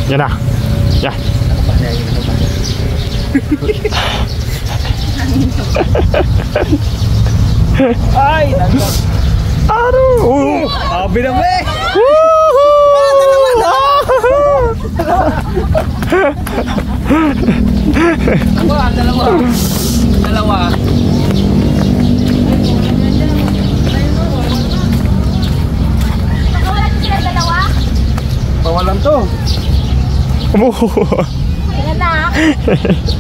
Yan na. Yan. Ay, nandun. Aro! Sabi na ba eh! Dalawa. Pawalan to. Yan na.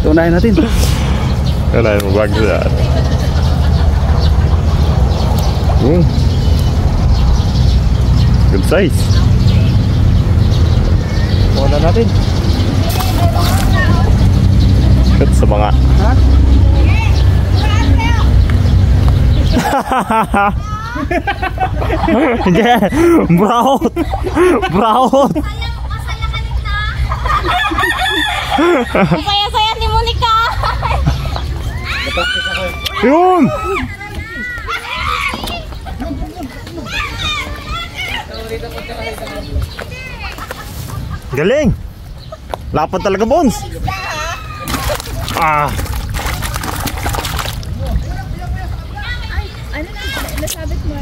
Tunayin natin. Tunayin mo bags yan. Good size. Pawalan natin. Good sa mga. Ha? Yeah, brown. Brown. Ang saya-saya ni Monica. Yun. Galing. Lapad talaga, Bones. Ah. Ano na? Nasabit mo.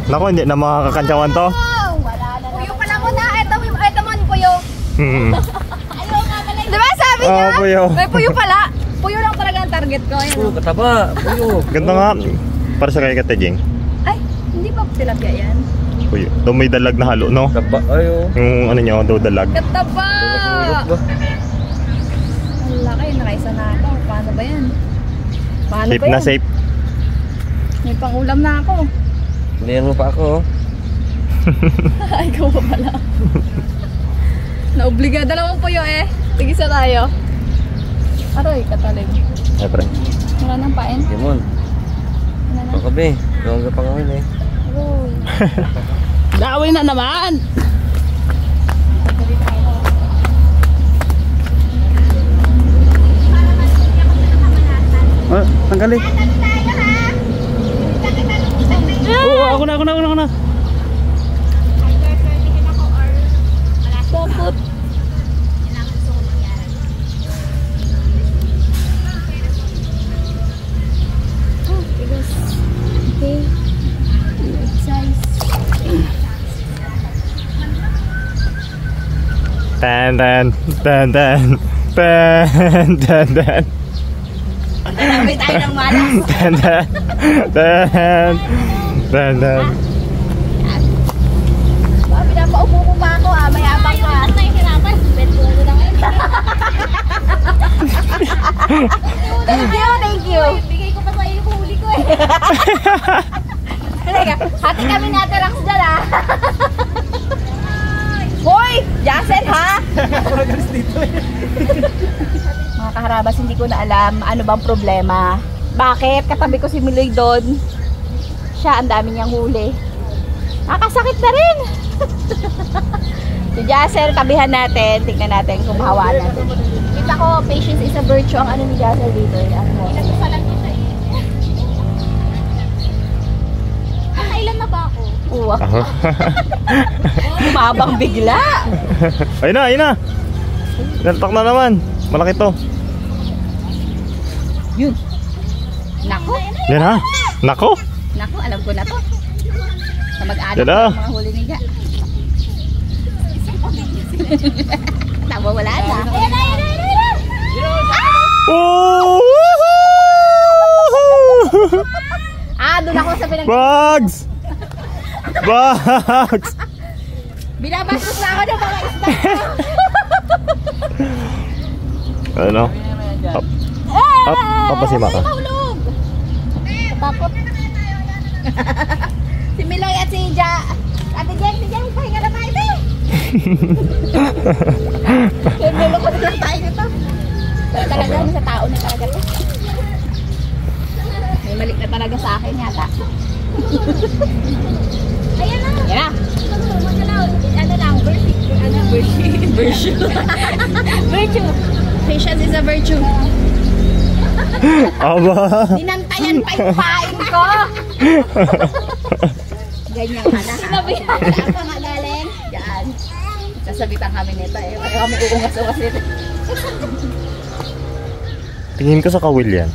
Naku, hindi na makakakantsawan to. Wala na. Puyo pala ko na. Ito mo, puyo. Diba sabi niya? Puyo. May puyo pala. Puyo lang talaga ang target ko. Ayan. Kataba. Puyo. Ganda nga. Para sa kay Kateging. Ay, hindi pa tilapia yan. Puyo. Ito may dalag na halo, no? Kataba. Ayo. Yung ano niya, daw dalag. Kataba! Ang laki. Nakaisa na ako. Paano ba yan? Paano Safe ba yan? na safe. May pangulam na ako. Hilihan mo pa ako. Ay, ikaw pa pala. Naobliga. Dalawang puyo eh. Tigisa tayo. Aroy, katalig. Ay, pre. Wala nang pain. Timon. Wala na. Pakabi. Gawang ka pangawin eh. Aroy. Dawin na naman. Ah, tanggalin. Oo, ako na. Popot. Oh, bigas. Okay. Big size. Tan. Marami tayo ng malas. Tan. Pinapaupo ko pa ako ah. Mayabang ka. Ano yung hinapan? Beto ko lang yun. Thank you. Bigay ko pa sa iyo yung huli ko eh. Halika, hati kami natirax dyan ah. Hoy! Jasen ha? Mga kaharabas, hindi ko na alam ano bang problema. Bakit? Katabi ko si Miloy doon. Siya, ang dami niyang huli. Nakakasakit na rin. Si Jassel, tabihan natin. Tignan natin kung mahawa natin. Kita ko, patience is a virtue ang ano ni Jassel dito. Inagpasalan ko siya eh. Nakailan na ba ako? Uwa. Umabang bigla. Ayun na. Nantak na naman. Malaki to. Yun. Nako. Yan ha. Nako. Nako, alam ko na to. Sa mag-anak Yan ko na. mga huli niya. Tama, wala na. Ayan. Oh! Doon ako sa Bugs! binabastos na ako ng mga isda ko. Ano? Up, papasima ka. Mahulog. Tapos si Miloy at si Ate Jen, pahinga na tayo ito. Lulukot na tayo nito. Talaga, sa tao na talaga ito. May malik na talaga sa akin yata. Ayan na. Ayan na. Ano lang, virtue. Patience is a virtue. Aba. Dinantayan pa yung pain ko. Ganyan ka na. Sinabihan ka nga galing. Sasabitan kami nito eh. Kaya kami uungas-ungas nito. Tingin ko sa kawil yan.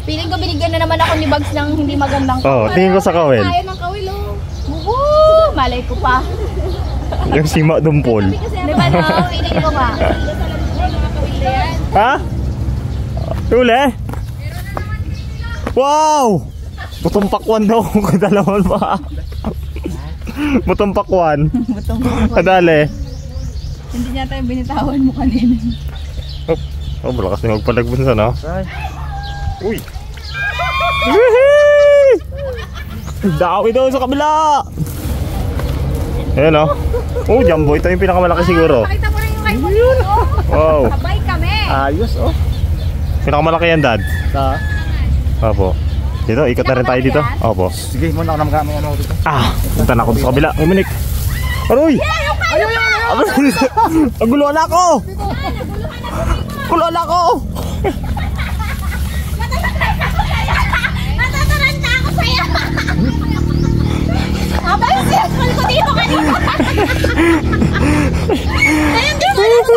Piling ko binigyan na naman ako ni Bugs ng hindi magandang Oo, tingin ko sa kawil. Kaya ng kawil oh. Woohoo! Malay ko pa. Yung sima dumpol. Di ba no? Piling ko nga. Ha? Huli? Wow! Butong pakwan daw kung kadalaman pa. Butong pakwan. Kadali. Hindi niya tayo binitawan mo kanina. Oh, malakas na magpalagbunsa, no? Ay. Uy! Wihii! Dami daw sa kabila! Ayan, no? Oh, jumbo. Ito yung pinakamalaki siguro. Pakita mo rin yung kay Pulito. Wow! Sabay kami. Ayos oh. Pinakamalaki yan, Dad. Sa? Opo. Dito, ikot na rin tayo dito. Opo. Sige, muna ako naman ano dito. Ah! Punta na ako sa kabila. Ay, manik. Aroy! Naguluhan ako! Naguluhan ako! Natataranta ako sa'yo. Abay, siyakal ko dito kanina. Ayun, di mo lang sa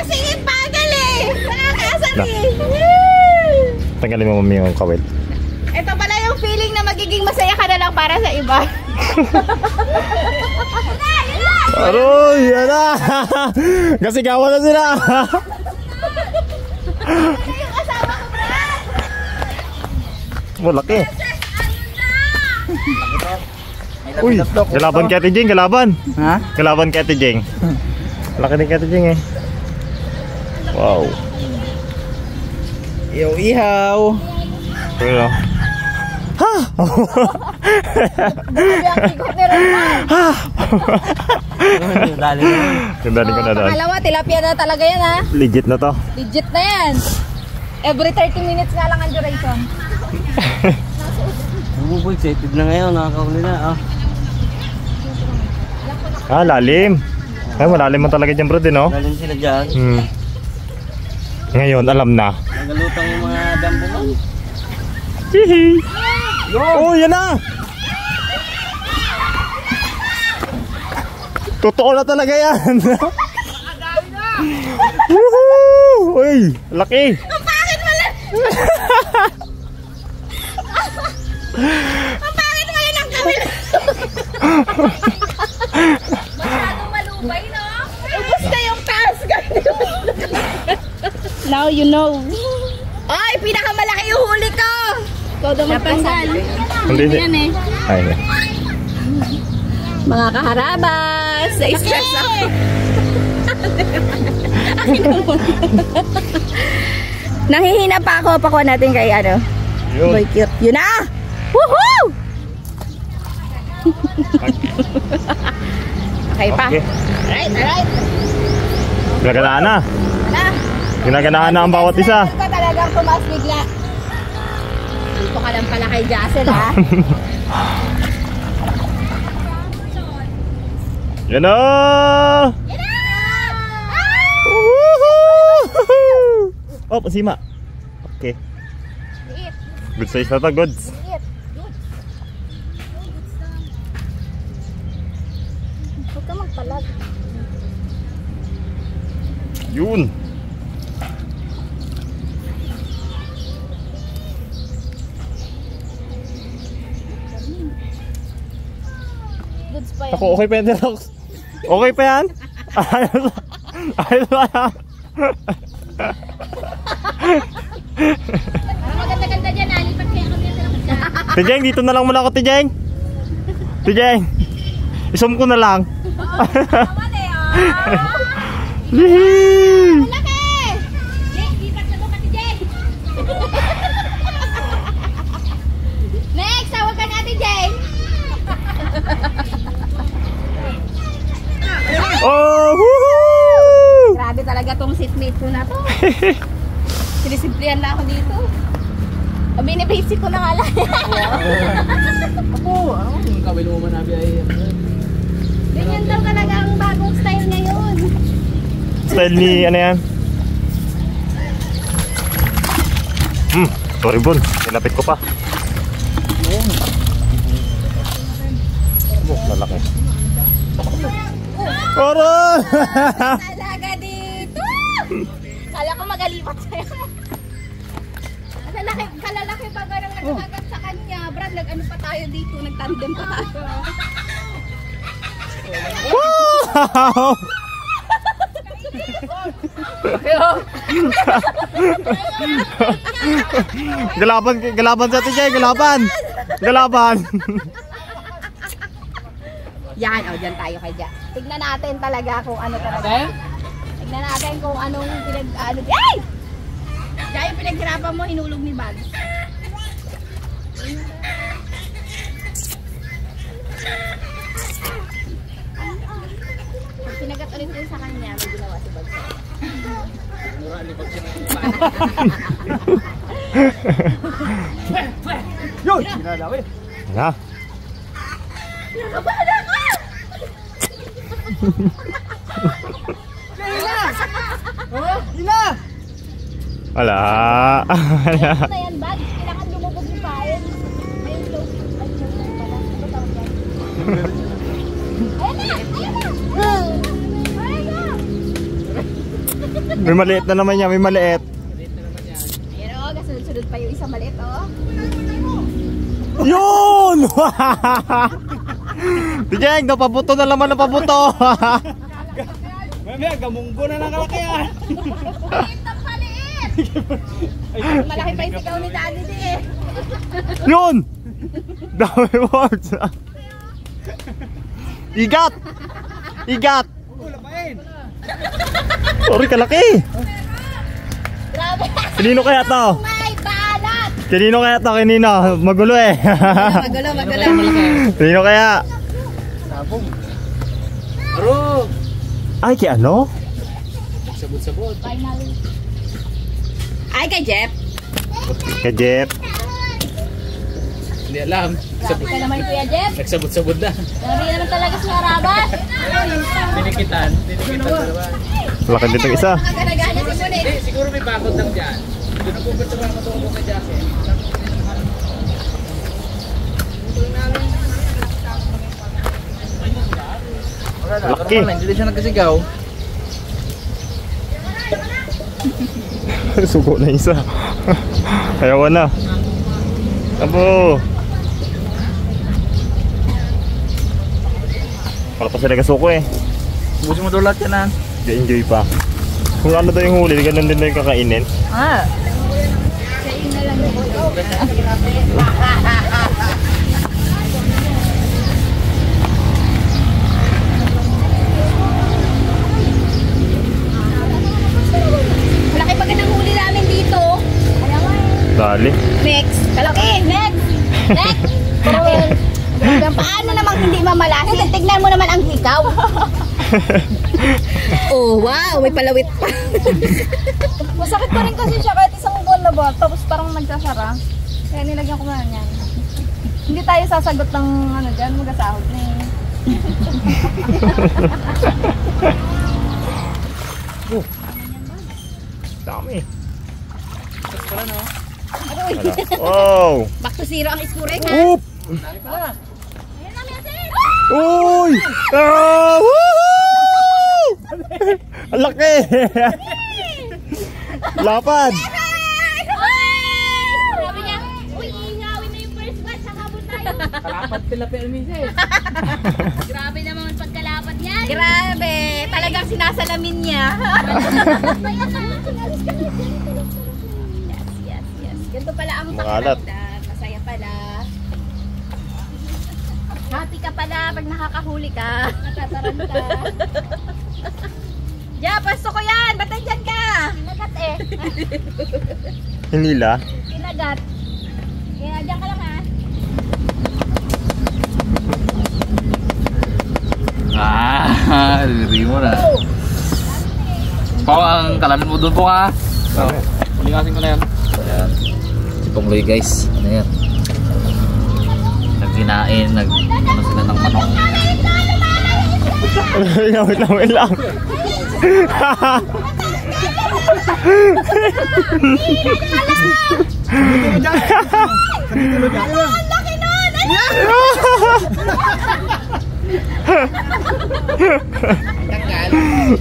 kasi ipagal eh. Nakakasar eh. Tanggalin mo mami yung kawil. Ito pala yung feeling na magiging masaya ka na lang para sa iba. Aroy! Yan na! Kasigawan na sila! Yung asawa ko ba? Malaki. Uy! Kalaban kay Ate Jeng, kalaban! Ha? Kalaban kay Ate Jeng. Laki din kay Ate Jeng eh. Wow! Ihaw. Pero, ha! Grabe ang ikot ni Roman. Ha! Dali. Ganda ko na doon. Pangalawa, tilapia na talaga yan ha. Legit na to. Legit na yan. Every 30 minutes nga lang ang duration. Bumuboy, excited na ngayon. Nakakahuli na. Ah, lalim. Ay, malalim mo talaga dyan bro din, no? Galing sila dyan. Ngayon, alam na. Nagalutang yung mga dambo mo. Hihi! Oh, yan na! Totoo na talaga yan! Woohoo! Uy, laki! Ang pangit mo lang! Ang pangit mo lang ang kamil! Masyadong malubay, no? Ubus na yung taas, now you know. Ay, pinakamalaki yung huli ko! Ikaw daw magpanggal. Hindi, Yan eh. Ay, Mga kaharabas, sa stress ako. Nangihina pa ako. Pakuha natin kay ano. yun. Boy cute. Yun na! Woohoo! Okay pa. Okay. Alright. Ginaganaan na. Na. Ginaganaan na ang bawat isa. Ka talagang tumaas bigla. Dito ka lang pala kay Jassel, ha? Yan na! Yan na! Woohoo! Oh, pasima. Okay. Liit. Good size na to, goods. Liit. Good. Huwag ka magpalag. Yun. Goods pa yan. Ako, okay pa yan, Rox. Okay pa yan? Ayos ba yan? Parang maganda-ganda dyan, ha? Lipat kaya kami yan. Tijeng, dito na lang muna ako, Tijeng. Tijeng, isum ko na lang. Tama na yun. Yee! Laki! Jake, lipat na doon ka si Jake. Next, tawag ka natin, Jake. Oh, woohoo! Grabe talaga tong seatmate ko na to. Sinisimplihan na ako dito. O, binibasic ko na nga lang. Ako, yung kawil mo manabi ay... Ganyan daw talaga ang bagong style ngayon. Style ni, ano yan? Sorry, Bon. Nilapit ko pa. Oh, lalaki. Aray! Talaga dito! Kala ko magalipat sa'yo. Kalalaki pa ganang nagkagat sa kanya. Brad, nag-ano pa tayo dito, nagtandem pa tayo. Wow! Galaban sa tigay, galaban. Yan, dyan tayo kay Jack. Tignan natin talaga kung ano talaga. Tignan natin kung anong ay! Diyan yung pinaghirapan mo, hinulog ni Bag. Pag pinagat ulit yun sa kanya, may ginawa si Bag sa'yo. Yun! Ginalawi. Na. Nakabala ka! Ina! Wala. Ayun na yan, Bag. Kailangan lumubog yung pain. Ayun, low. Ay, low na pala. Ano tawag yan? Ayun na! Ayun na! May maliit na naman niya, may maliit. Ayun o, kasunod-sunod pa yung isang maliit o. Yun! Tigay, napabuto na naman, napabuto. Mamaya, gamunggo na ng kalakihan. Maliit ang maliit! Malaki pa yung sigaw ni Daddy di eh. Yun! Dami words. Igat! Igat! Wala pa yun. Sorry, kalaki. Grabe! Kanino kaya to? May balat! Kanino kaya to? Kanino? Magulo eh. Magulo. Kanino kaya? Sabong. Aro! Ay, kay ano? Sabot-sabot. Final. Ay, kay Jeff. Kay Jeff. Hindi alam. Grabe ka naman, Kuya Jeff. Nagsabot-sabot na. Grabe naman talaga si Harabas. Tinikitan dalawa. Laki dito isa. Nakaganaga niya si Sunit. Hindi, siguro may bakod lang dyan. Doon ako ba't sa bakod ako kay Jackie? Laki. Hindi siya nagkasigaw. Suko na isa. Ayaw na. Abo. Para pa sila kasuko eh. Busin mo doon lahat yan ha. Enjoy pa. Kung ano daw yung huli, ganun din daw yung kakainin. Ah. Kain na lang ito. Malaki pa ganang huli namin dito. Dali. Next. Kalaki. Next. Next. Paano namang hindi mamalasin? Tignan mo naman ang hikaw. Oh, wow. May palawit pa. Masakit pa rin kasi siya kahit isang buwan na ba, tapos parang nagsasara. Kaya nilagyan ko na yan. Hindi tayo sasagot ng ano dyan, mag-asahod na eh. Dami. Wala no? Wow. Back to zero ang iskurek ha. Oop. Ayan na, Messi. Uy! Ah! Woo! Ang laki! Lapad! Sabi niya, uy, ingawin na yung first batch, sakabot tayo. Kalapat tilapia ni Mrs. Grabe naman ang pagkalapat niya. Grabe. Talagang sinasalamin niya. Yes. Ganito pala ang Makalat. pakiramdam. Masaya pala. Happy ka pala pag nakakahuli ka. Natataran ka. Ja, pasto ko yan. Ba't nandyan ka? Kinagat eh. Hinila. Kinagat. Kaya dyan ka lang ha. Diri mo na. Pao ang kalamin mo doon po ha. Pulingasin ko na yan. Ayan. Si Pongloy guys. Ano yan? Nagkinain, ano sila ng manok. Wait lang.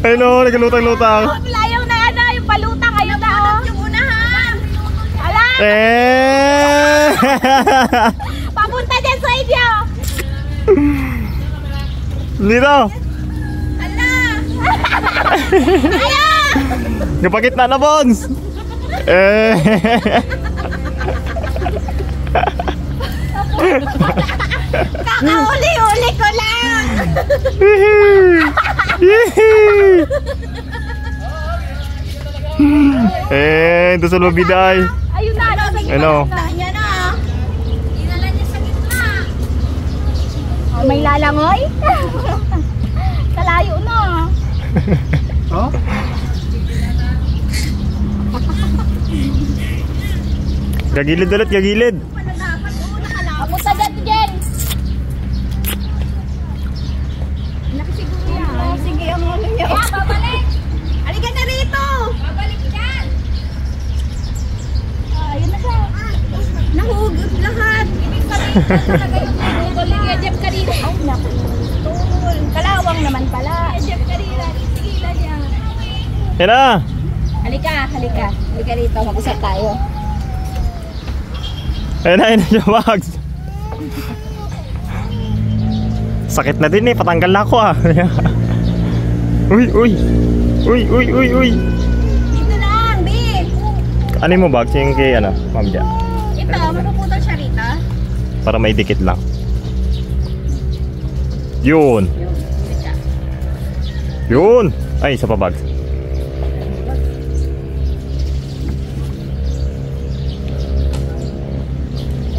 Ayun o, nagkalutang-lutang. Layaw na ano, yung palutang. Ayun na oh. Yung unahan. Ala! Papunta dyan sa inyo. Dito. Ala! Ala! Kapagit na Bons. Kakauli-uli ko lang. Ito sa lubiday. Ayun na, ano? Ano? Yan na. Dinala niya sa gitna. Oh, may lalangoy? Kalayo na. Oh? Gagilid ulit, gagilid. Papunta dyan, Jen. Laki siguro yan. Oh, sige, ang ano niya. Kaya, babalik. Halika na rito. Babalik dyan. Ayun na siya. Nahugot lahat. Ibig sabihin talaga yung nahugol. Kaya Jeff Karira. Ay, naku. Tul. Kalawang naman pala. Kaya Jeff Karira. Tigilan niya. Yan na. Halika, halika. Halika rito. Mag-usap tayo. Ayun na siya, Mags. Sakit na din eh, patanggal na ako ah. Uy, uy. Uy, uy, uy, uy. Dito lang, Big. Ano mo Bags? Yung kay ano, Ma'am Dia? Ito, mapuputol siya rito. Para may dikit lang. Yun. Yun. Ay, isa pa Bags.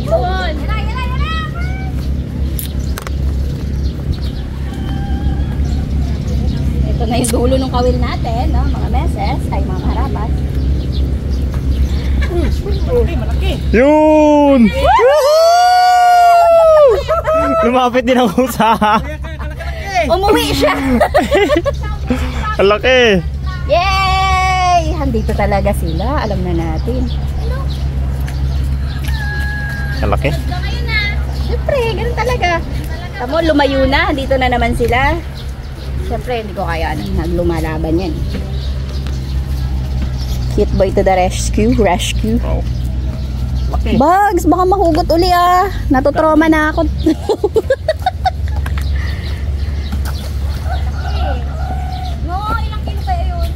Yun. Ito na yung dulo ng kawil natin, no? Mga meses, ay mga karabas. Yun! Lumapit din ang kusa. Umuwi siya! Ang laki! Yay! Handito talaga sila, alam na natin. Ang laki? Siyempre, ganun talaga. Tamo, lumayo na, dito na naman sila. Siyempre, hindi ko kaya naglumalaban yan. Cute boy to the rescue. Wow. Bugs, baka mahugot uli ah. Natutroma na ako. No, ilang kilo kaya yun?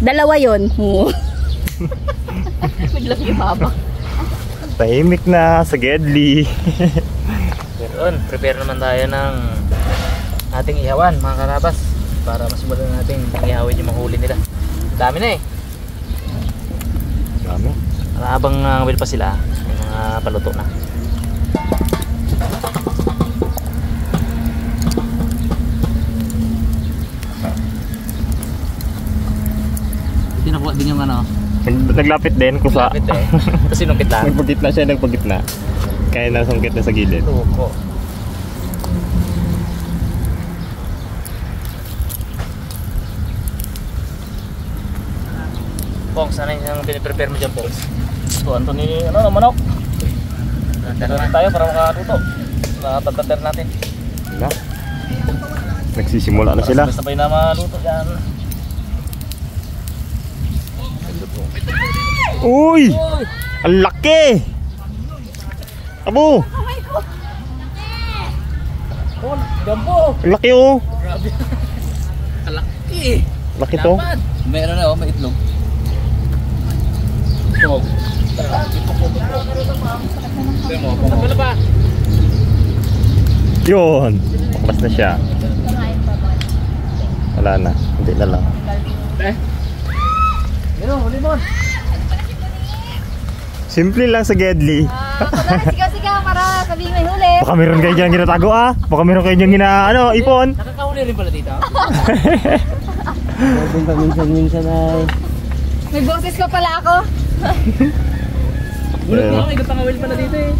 Dalawa yun. Biglang yung haba. Tahimik na sa Gedli. Meron, prepare naman tayo ng ating ihawan mga karabas para masimulan natin ihawin yung mahuli nila. Dami na eh. Dami. Habang will pa sila, may mga paluto na. Tinakuha din yung ano. Naglapit din kusa. Lapit eh. Tapos sinungkit lang. Nagpagitna siya, nagpagitna. Kaya nasungkit na sa gilid. Tuko. Pongs, ano yung piniprepare mo dyan, Pongs? So, Anthony, ano, manok? Tara na tayo para makaluto. Nakapag-prepare natin. Wala. Nagsisimula na sila. Sabay na maluto yan. Uy! Ang laki! Abo! Oh, gambo! Ang laki oh! Grabe. Kalaki! Laki to. Meron na oh, may itlog. Itlog. Ano ba? Yun! Paklas na siya. Wala na. Hindi na lang. Meron, huli mo. Simple lang sa Gedli. Sigaw-sigaw para sabihin may huli. Baka meron kayo dyan ginatago ah. Baka meron kayo dyan ano, ipon. Nakakahuli rin pala dito. Minsan ay. May boses pa pala ako. Bulot mo, may gutangawil pala dito eh.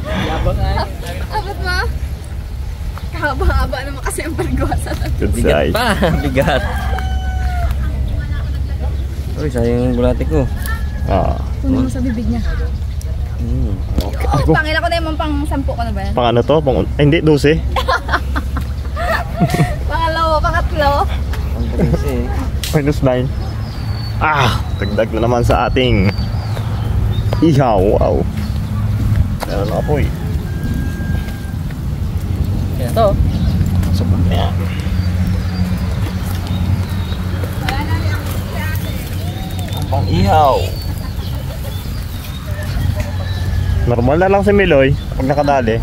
Yabang ay. Abot mo? Kahaba-haba naman kasi ang pergosa. Good Bigat size. pa, bigat. Uy, sayang yung bulate ko. Ah. Puno mo sa bibig niya. Okay. Tangina ko na yung pang 10 ko na ba yan? Pang ano to? Pang, ay, hindi, 12. Pangalawa, pangatlo. Minus 9. Dagdag na naman sa ating ihaw. Wow. Meron na po eh. Kaya to. Sobrang na yan. Pang ihaw. Normal na lang si Miloy pag nakadali.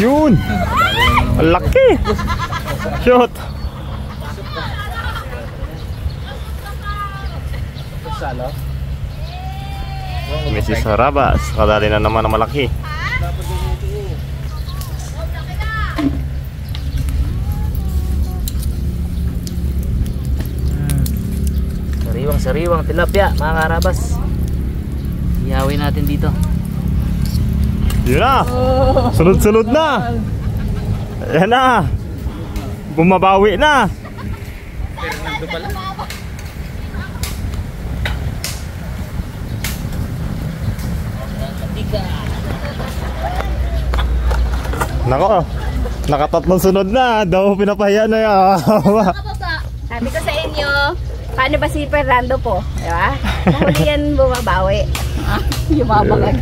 Yun! Ang laki! Shoot! Mrs. Harabas, kadali na naman ang malaki. Sariwang tilapia, mga karabas. Ihawin natin dito. Yun na! Sunod-sunod na! Ayan na! Bumabawi na! Fernando pala. Nako! Nakatatlong sunod na! Daw pinapahiya na yan! Sabi ko sa inyo, paano ba si Fernando po? Diba? Mahuli yan bumabawi. Yumabang agad.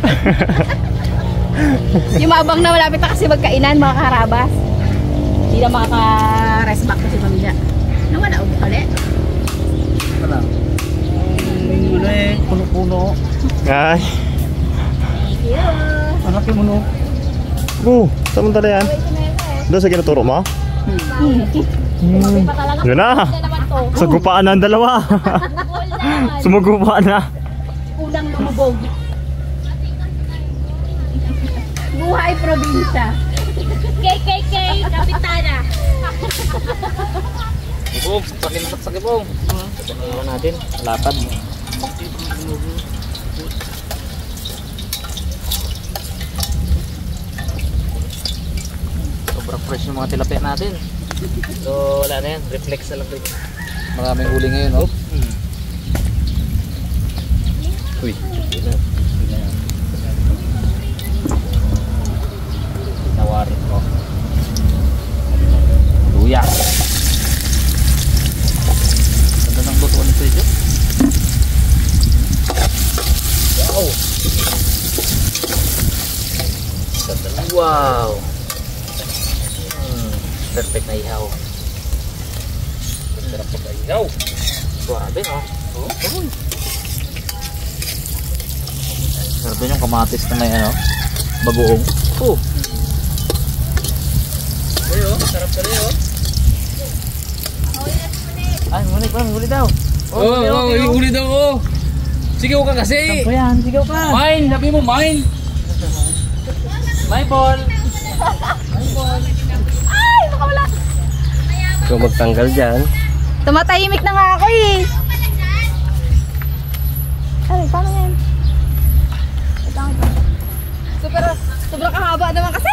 Yumabang na malapit na kasi magkainan mga karabas. Hindi na makaka-rest back kasi pamilya. Nawala ulit. Wala. Puno-puno. Ay! Thank you. Hanapin mo no. Saan mo tala yan? Doon sa ginaturo mo? Yun na! Sagupaan na ang dalawa! Sumugupaan na! Unang lumubog. Buhay probinsya. KKK, Kapitana. Ibong, sakit ibong. Sabihin natin, lapad. Sobrang fresh yung mga tilapia natin. So wala na yan, reflex na lang rin. Maraming huli ngayon, no? Uy, hindi na. Nawarin ko. Luya. Ganda ng lutuan nito ito. Wow! Ganda. Wow! Perfect na ihaw. Sarap pag ihaw. Suwabe, no? Oo. Sarap din yung kamatis na may ano, bagoong. Sarap ka rin, Ay, huli daw. Huli daw, Sigaw ka kasi. Saan yan? Sigaw ka. Mine, sabi mo mine. My ball. Ay, makawala. Kung magtanggal dyan. Tumatahimik na nga ako eh. Ay, paano yan? Sobrang kahaba naman kasi.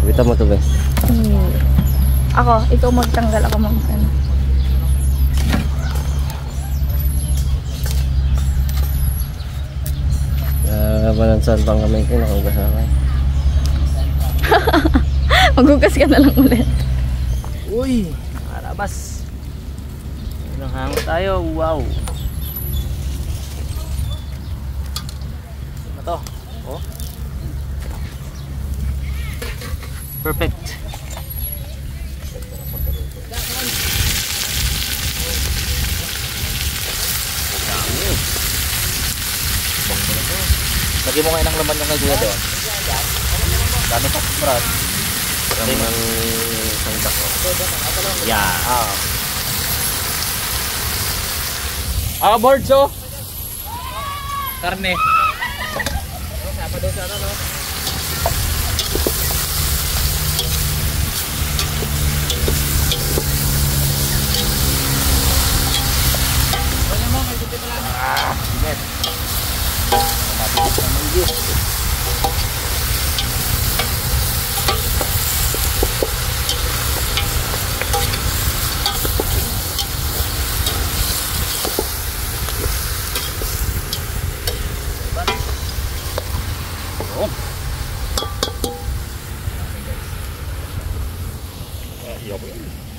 Kita mo to ba? Ako, ikaw magtanggal, ako ano. Balansan pang kamay ko, nakagasakay. Maghugas ka na lang ulit. Uy, karabas. Ilang hangot tayo. Wow. Ano to? Oh. Perfect. Lagi mo ngayon ang laman yung kay Kuya doon. Dami pa, Brad. Dami ng isang dako. Yeah. Birds, Karne. Sapa doon sa ano, no? Init. Matigas na manggis. Oh.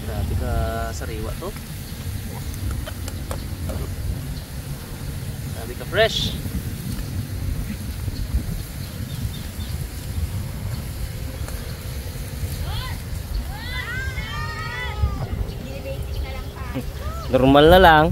Grabe ka sariwa to. Grabe ka fresh. Normal na lang.